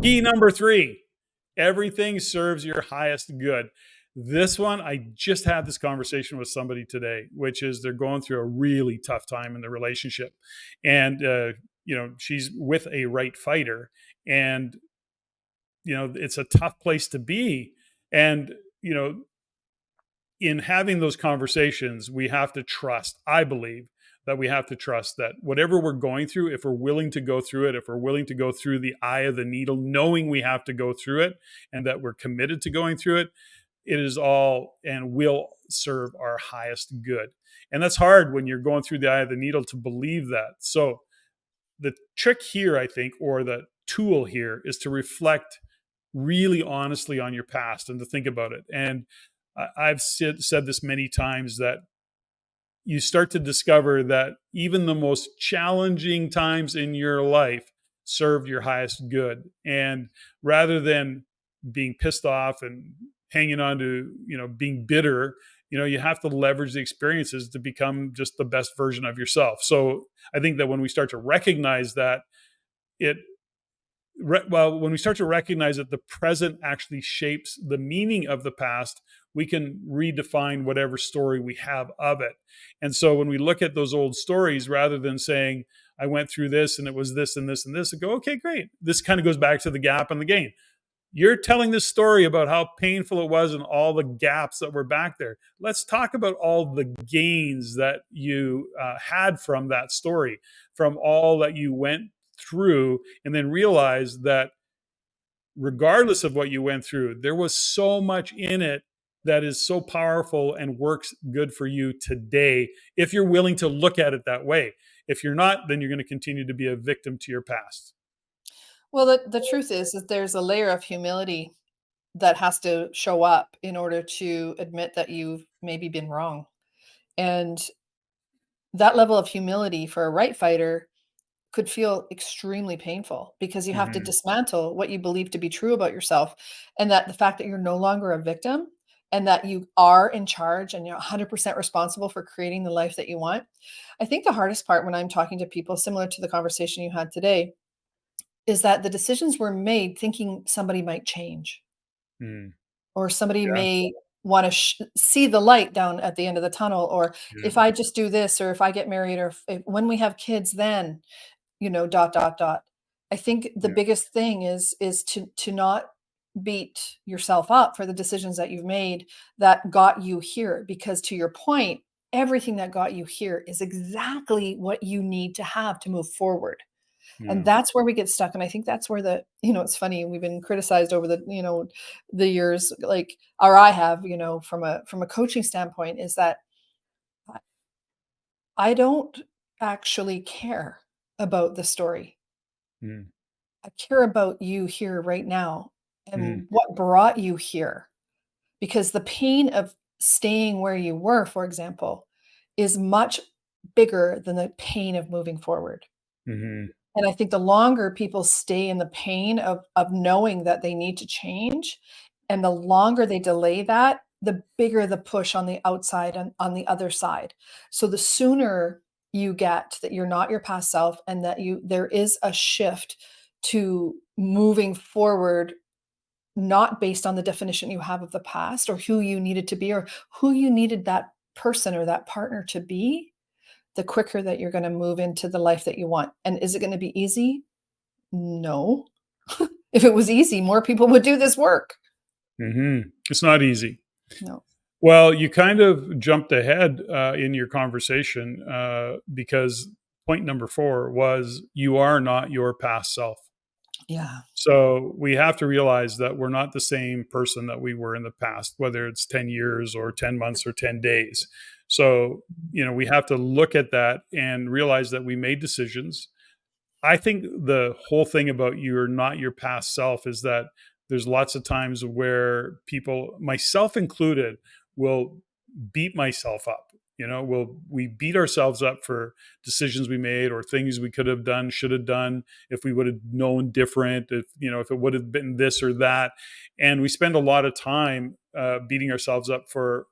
Key number 3, everything serves your highest good. This one, I just had this conversation with somebody today, which is they're going through a really tough time in the relationship. And, she's with a right fighter. And, it's a tough place to be. And, in having those conversations, we have to trust, I believe, that we have to trust that whatever we're going through, if we're willing to go through it, if we're willing to go through the eye of the needle, knowing we have to go through it and that we're committed to going through it, it is all and will serve our highest good. And that's hard when you're going through the eye of the needle to believe that. So the trick here, I think, or the tool here is to reflect really honestly on your past and to think about it. And I've said this many times that you start to discover that even the most challenging times in your life served your highest good. And rather than being pissed off and hanging on to, being bitter, you have to leverage the experiences to become just the best version of yourself. So I think that when we start to recognize that it, when we start to recognize that the present actually shapes the meaning of the past, we can redefine whatever story we have of it. And so when we look at those old stories, rather than saying, I went through this and it was this and this and this, and go, okay, great. This kind of goes back to the gap and the gain. You're telling this story about how painful it was and all the gaps that were back there. Let's talk about all the gains that you had from that story, from all that you went through, and then realize that regardless of what you went through, there was so much in it that is so powerful and works good for you today, if you're willing to look at it that way. If you're not, then you're going to continue to be a victim to your past. Well, the truth is that there's a layer of humility that has to show up in order to admit that you've maybe been wrong. And that level of humility for a right fighter could feel extremely painful because you have to Mm-hmm. dismantle what you believe to be true about yourself, and that the fact that you're no longer a victim and that you are in charge and you're 100% responsible for creating the life that you want. I think the hardest part when I'm talking to people, similar to the conversation you had today, is that the decisions were made thinking somebody might change, Mm. or somebody Yeah. may want to see the light down at the end of the tunnel, or Yeah. if I just do this, or if I get married, or if when we have kids, then dot dot dot. I think the Yeah. biggest thing is to not beat yourself up for the decisions that you've made that got you here, because to your point, everything that got you here is exactly what you need to have to move forward. And Yeah. that's where we get stuck, and I think that's where it's funny, we've been criticized over the years, like, or I have, from a coaching standpoint, is that I I don't actually care about the story. Mm. I care about you here right now Mm. and what brought you here, because the pain of staying where you were, for example, is much bigger than the pain of moving forward. Mm-hmm. And I think the longer people stay in the pain of knowing that they need to change, and the longer they delay that, the bigger the push on the outside and on the other side. So the sooner you get that you're not your past self, and that there is a shift to moving forward, not based on the definition you have of the past or who you needed to be or who you needed that person or that partner to be, the quicker that you're going to move into the life that you want. And is it going to be easy? No. If it was easy, more people would do this work. Mm-hmm. It's not easy. No. Well, you kind of jumped ahead in your conversation because point number 4 was you are not your past self. Yeah. So we have to realize that we're not the same person that we were in the past, whether it's 10 years or 10 months or 10 days. So, we have to look at that and realize that we made decisions. I think the whole thing about you're not your past self is that there's lots of times where people, myself included, will beat myself up. We beat ourselves up for decisions we made or things we could have done, should have done, if we would have known different, if it would have been this or that. And we spend a lot of time beating ourselves up for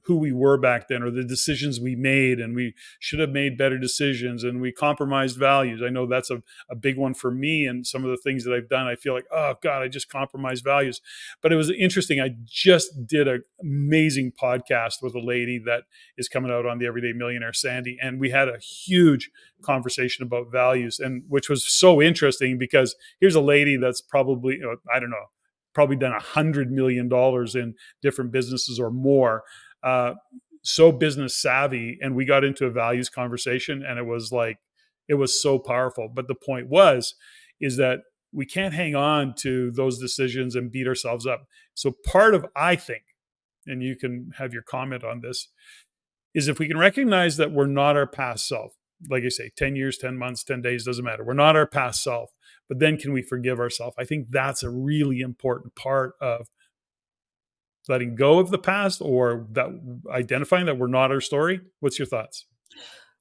who we were back then or the decisions we made, and we should have made better decisions, and we compromised values. I know that's a big one for me, and some of the things that I've done, I feel like, oh God, I just compromised values. But it was interesting. I just did an amazing podcast with a lady that is coming out on the Everyday Millionaire, Sandy, and we had a huge conversation about values, and which was so interesting because here's a lady that's probably, I don't know, probably done $100 million in different businesses or more, uh, so business savvy. And we got into a values conversation, and it was like, it was so powerful. But the point is that we can't hang on to those decisions and beat ourselves up. So part of, I think, and you can have your comment on this, is if we can recognize that we're not our past self, like I say, 10 years, 10 months, 10 days, doesn't matter. We're not our past self, but then can we forgive ourselves? I think that's a really important part of letting go of the past, or that identifying that we're not our story. What's your thoughts?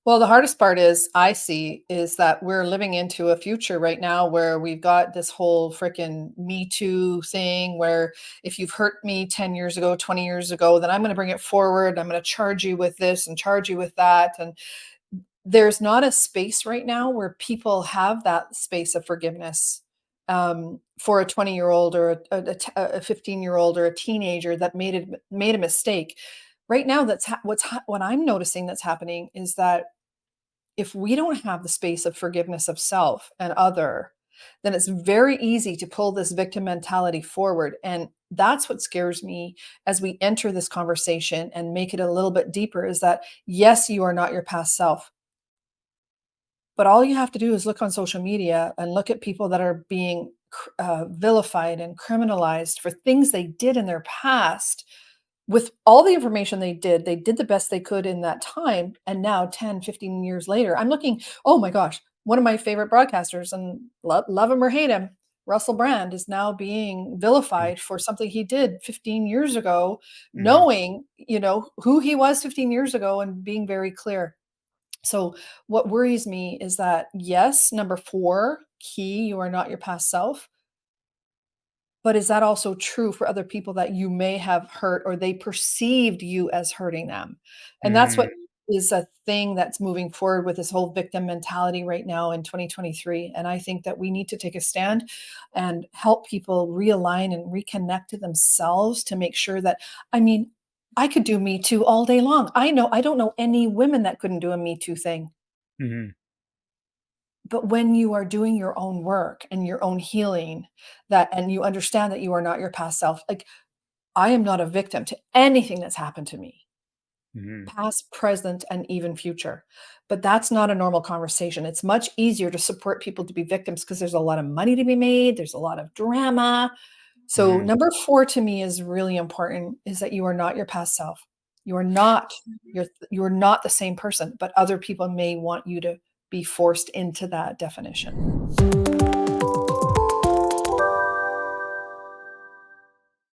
Well, the hardest part is I see is that we're living into a future right now where we've got this whole freaking Me Too thing where if you've hurt me 10 years ago, 20 years ago, then I'm going to bring it forward. I'm going to charge you with this and charge you with that. And there's not a space right now where people have that space of forgiveness, for a 20-year-old or a 15-year-old or a teenager that made a mistake. Right now, what I'm noticing that's happening is that if we don't have the space of forgiveness of self and other, then it's very easy to pull this victim mentality forward. And that's what scares me as we enter this conversation and make it a little bit deeper, is that yes, you are not your past self. But all you have to do is look on social media and look at people that are being vilified and criminalized for things they did in their past. With all the information they did the best they could in that time. And now 10, 15 years later, I'm looking, oh my gosh, one of my favorite broadcasters, and love him or hate him, Russell Brand, is now being vilified for something he did 15 years ago, Mm-hmm. knowing, who he was 15 years ago and being very clear. So what worries me is that, yes, number 4, key, you are not your past self. But is that also true for other people that you may have hurt or they perceived you as hurting them? And that's Mm-hmm. what is a thing that's moving forward with this whole victim mentality right now in 2023. And I think that we need to take a stand and help people realign and reconnect to themselves to make sure that, I mean, I could do Me Too all day long. I don't know any women that couldn't do a Me Too thing. Mm-hmm. But when you are doing your own work and your own healing, that and you understand that you are not your past self, like, I am not a victim to anything that's happened to me, Mm-hmm. past, present, and even future. But that's not a normal conversation. It's much easier to support people to be victims because there's a lot of money to be made, there's a lot of drama. So Mm-hmm. number 4 to me is really important, is that you are not your past self. You are not you are not the same person, but other people may want you to be forced into that definition.